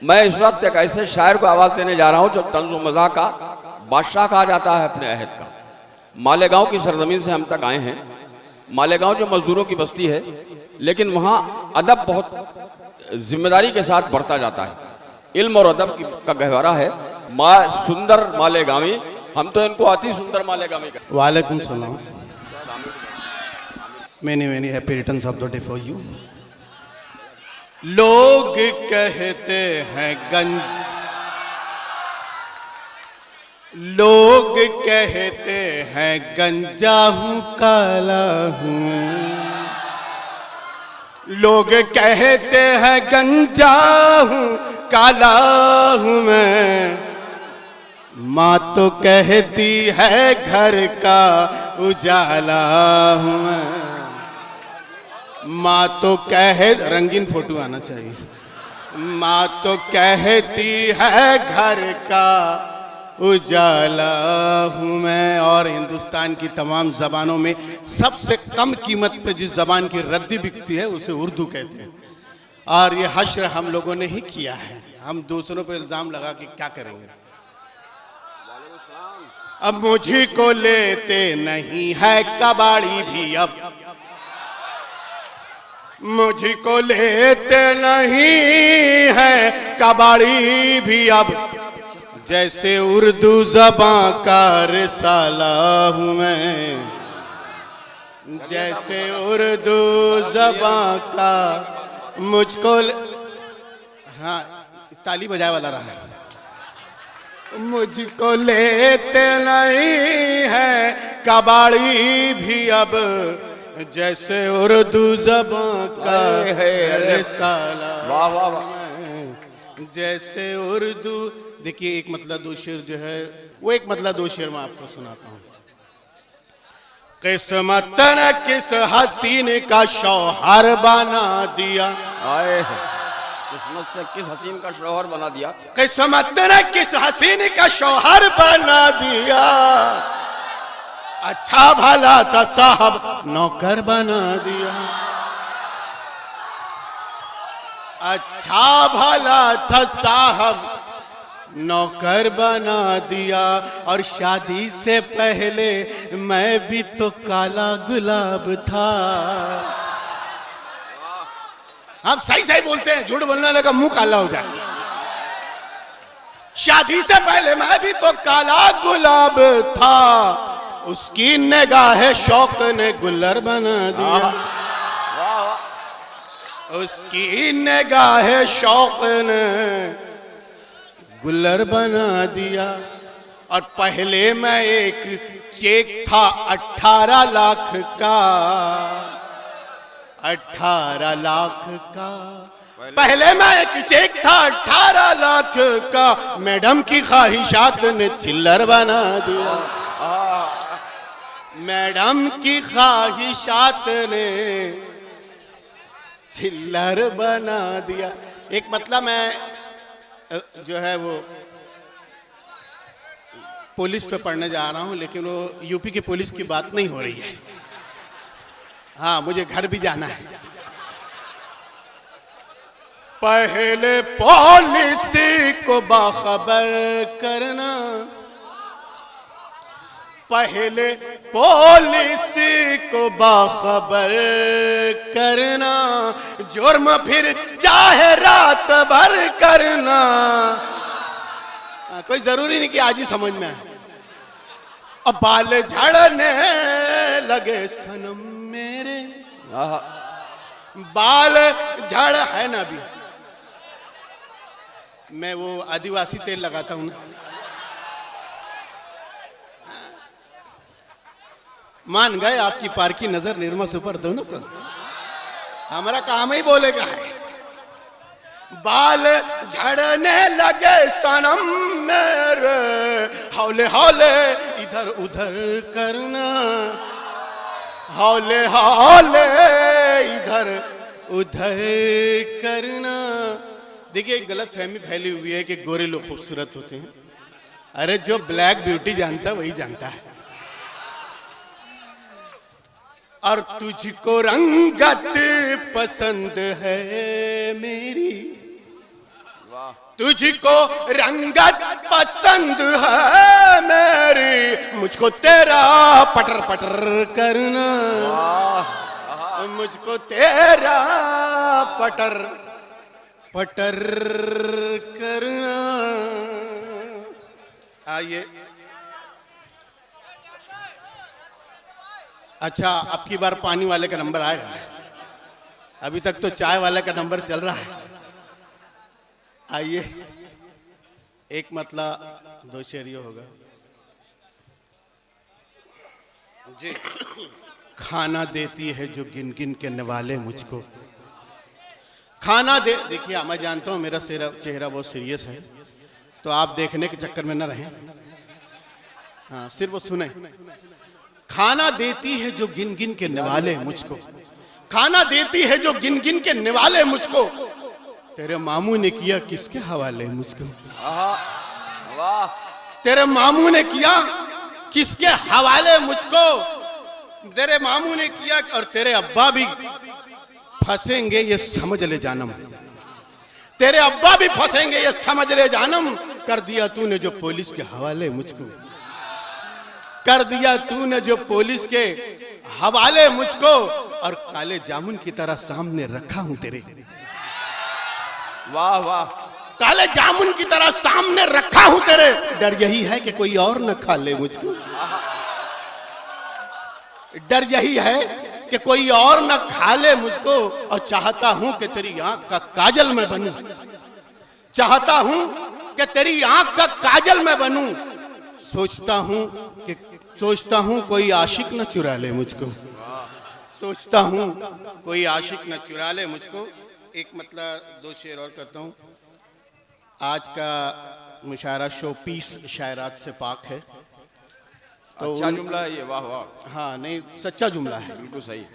मैं इस वक्त एक ऐसे शायर को आवाज़ देने जा रहा हूँ जो तंज़ व मज़ाह का बादशाह कहा जाता है अपने अहद का। मालेगांव की सरजमीन से हम तक आए हैं। मालेगांव जो मजदूरों की बस्ती है, लेकिन वहाँ अदब बहुत जिम्मेदारी के साथ बढ़ता जाता है। इल्म और अदब का गहवारा है। सुंदर मालेगांवी, हम तो इनको अति सुंदर मालेगांवी कहते हैं। वालेकुम सलाम। Many happy returns of the day for you. लोग कहते हैं लोग कहते हैं गंजा हूँ काला हूँ। लोग कहते हैं गंजा हूँ काला हूँ मैं। माँ तो कहती है घर का उजाला हूँ मैं। माँ तो रंगीन फोटो आना चाहिए। माँ तो कहती है घर का उजाला हूँ मैं। और हिंदुस्तान की तमाम ज़बानों में सबसे कम कीमत पे जिस ज़बान की रद्दी बिकती है उसे उर्दू कहते हैं। और ये हश्र हम लोगों ने ही किया है। हम दूसरों पे इल्ज़ाम लगा के क्या करेंगे। अब मुझी को लेते नहीं है कबाड़ी भी, अब मुझी को लेते नहीं है कबाड़ी भी। अब जैसे उर्दू ज़बां का रिसाला हूँ मैं। जैसे उर्दू ज़बां का मुझको हाँ ताली बजाए वाला रहा। मुझको लेते नहीं है कबाड़ी भी, अब जैसे उर्दू ज़बां का रिसाला। वाह वाह वाह। जैसे उर्दू, देखिए एक मतलब दो शेर जो है वो एक मतलब दो शेर मैं आपको सुनाता हूँ। किस्मत ने किस हसीन का शौहर बना दिया। आए किस्मत से किस हसीन का शौहर बना दिया। किस्मत ने किस हसीन का शौहर बना दिया। अच्छा भला था साहब नौकर बना दिया। अच्छा भला था साहब नौकर बना दिया। और शादी से पहले मैं भी तो काला गुलाब था। हम सही सही बोलते हैं, झूठ बोलने लगा मुंह काला हो जाए। शादी से पहले मैं भी तो काला गुलाब था। उसकी निगाह शौक ने गुल्लर बना दिया। उसकी निगाह शौक ने गुल्लर बना दिया। और पहले मैं एक चेक था 18 लाख का। 18 लाख का पहले मैं एक चेक था 18 लाख का। मैडम की ख्वाहिशात ने चिल्लर बना दिया। मैडम की ख्वाहिशात ने चिल्लर बना दिया। एक मतलब मैं जो है वो पुलिस पे पढ़ने जा रहा हूँ, लेकिन वो यूपी की पुलिस की बात नहीं हो रही है। हाँ मुझे घर भी जाना है। पहले पॉलिसी को बाखबर करना। पहले पॉलिसी को बाखबर करना। जुर्म फिर चाहे रात भर करना। कोई जरूरी नहीं कि आज ही समझ में आए। अब बाल झड़ने लगे सनम मेरे। बाल झड़ है ना अभी। मैं वो आदिवासी तेल लगाता हूँ ना। मान गए आपकी पार की नजर निर्मा सुपर दोनों को। हमारा काम ही बोलेगा है। बाल झड़ने लगे सनम मेरे। हौले हौले इधर उधर करना। हौले हौले इधर उधर करना। देखिए एक गलत फहमी फैली हुई है कि गोरे लोग खूबसूरत होते हैं। अरे जो ब्लैक ब्यूटी जानता वही जानता है। और तुझको रंगत पसंद है मेरी। तुझको रंगत पसंद है मेरी, मुझको तेरा पटर पटर करना, मुझको तेरा पटर पटर करना। आइए, अच्छा अब की बार पानी वाले का नंबर आएगा, अभी तक तो चाय वाले का नंबर चल रहा है। आइए, एक मतलब दो शेरियो होगा जी। खाना देती है जो गिन गिन के निवाले मुझको, खाना दे, देखिए मैं जानता हूँ मेरा चेहरा बहुत सीरियस है, तो आप देखने के चक्कर में न रहें, हाँ सिर्फ वो सुने। खाना देती है जो गिन गिन के निवाले मुझको, खाना देती है जो गिन गिन के निवाले मुझको, तेरे मामू ने किया किसके हवाले मुझको, वाह, तेरे मामू ने किया किसके हवाले मुझको, तेरे मामू ने किया और तेरे अब्बा भी फंसेंगे ये समझ ले जानम, तेरे अब्बा भी फंसेंगे ये समझ ले जानम। कर दिया तूने जो पुलिस के हवाले मुझको, कर दिया तूने जो पुलिस के हवाले मुझको, और काले जामुन की तरह सामने रखा हूं तेरे, वाह वाह, काले जामुन की तरह सामने रखा हूं तेरे, डर यही है कि कोई और न खा ले मुझको, डर यही है कि कोई और न खा ले मुझको, और चाहता हूं कि तेरी आंख का काजल मैं बनूं, चाहता हूं कि तेरी आंख का काजल मैं बनूं, सोचता हूं कोई आशिक न चुरा ले मुझको, सोचता हूं कोई आशिक न चुरा ले मुझको। एक मतलब दो शेर और करता हूं। आज का मुशायरा शो पीस शायरात से पाक है, तो अच्छा जुमला है ये, वाह वाह, हाँ नहीं सच्चा जुमला है, बिल्कुल सही।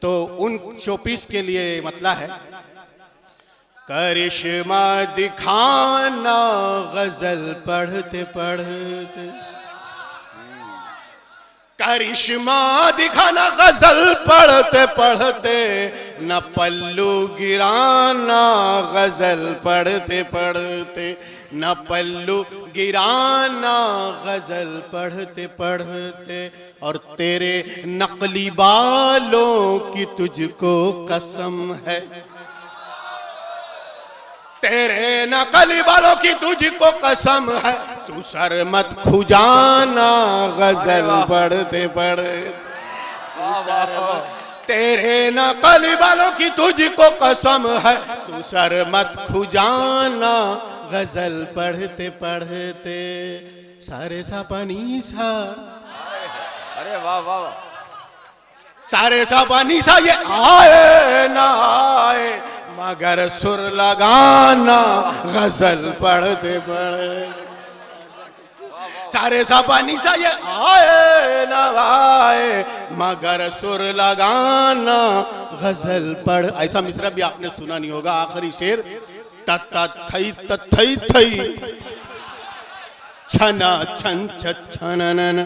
तो उन शोपीस के लिए मतलब है, करिश्मा दिखाना गजल पढ़ते पढ़ते, करिश्मा दिखाना गजल पढ़ते पढ़ते, न पल्लू गिराना गजल पढ़ते पढ़ते, न पल्लू गिराना गजल पढ़ते पढ़ते, और तेरे नकली बालों की तुझको कसम है, तेरे नकली बालों की तुझको कसम है, तू सर मत खुजाना गजल पढ़ते पढ़ते, तेरे नकली बालों की तुझको कसम है, तू सर मत खुजाना गजल पढ़ते पढ़ते, सारे सा पानी सा, अरे वाह वाह वाह, सारे सा पानी सा ये आए ना आए, मगर सुर लगाना गजल पढ़ते पढ़ते, सारे सा पानी सा ये आए ना आए, मगर सुर लगाना गजल पढ़। ऐसा मिसरा भी आपने सुना नहीं होगा, आखिरी शेर, तथई तथई थई छना छन छनन,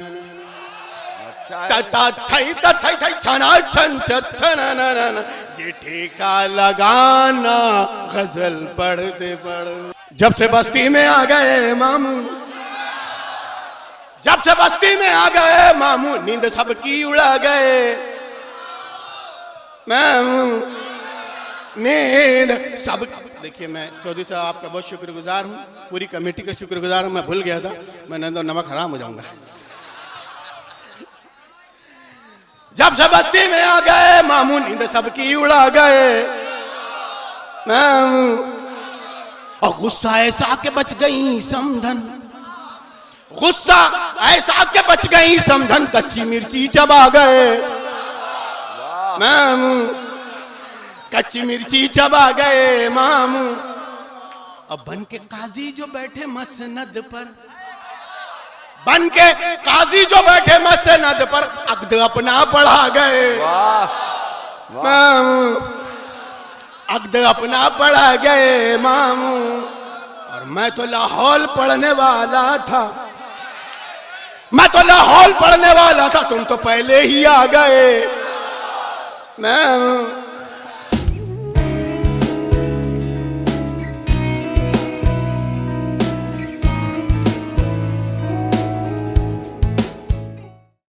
तथा थई तथई थई छना छन छनन, ये ठेका लगाना गजल पढ़ते पढ़ते। जब से बस्ती में आ गए मामू, जब से बस्ती में आ गए मामू, नींद सबकी उड़ा गए मामू, नींद सब। देखिए मैं चौधरी साहब आपका बहुत शुक्रगुजार हूँ, पूरी कमेटी का शुक्रगुजार हूँ, मैं भूल गया था, मैंने तो नमक हराम हो जाऊंगा। जब से बस्ती में आ गए मामू, नींद सबकी उड़ा गए मामू, और गुस्सा ऐसा के बच गई समधन, गुस्सा ऐसा के बच गई समधन, कच्ची मिर्ची चबा गए मामू, कच्ची मिर्ची चबा गए मामू। अब बन के काजी जो बैठे मसनद पर, बन के काजी जो बैठे मसनद पर, अक्द अपना पढ़ा गए मामू, अक्द अपना पढ़ा गए मामू। और मैं तो लाहौल पढ़ने वाला था, मैं तो लाहौल पढ़ने वाला था, तुम तो पहले ही आ गए मामू।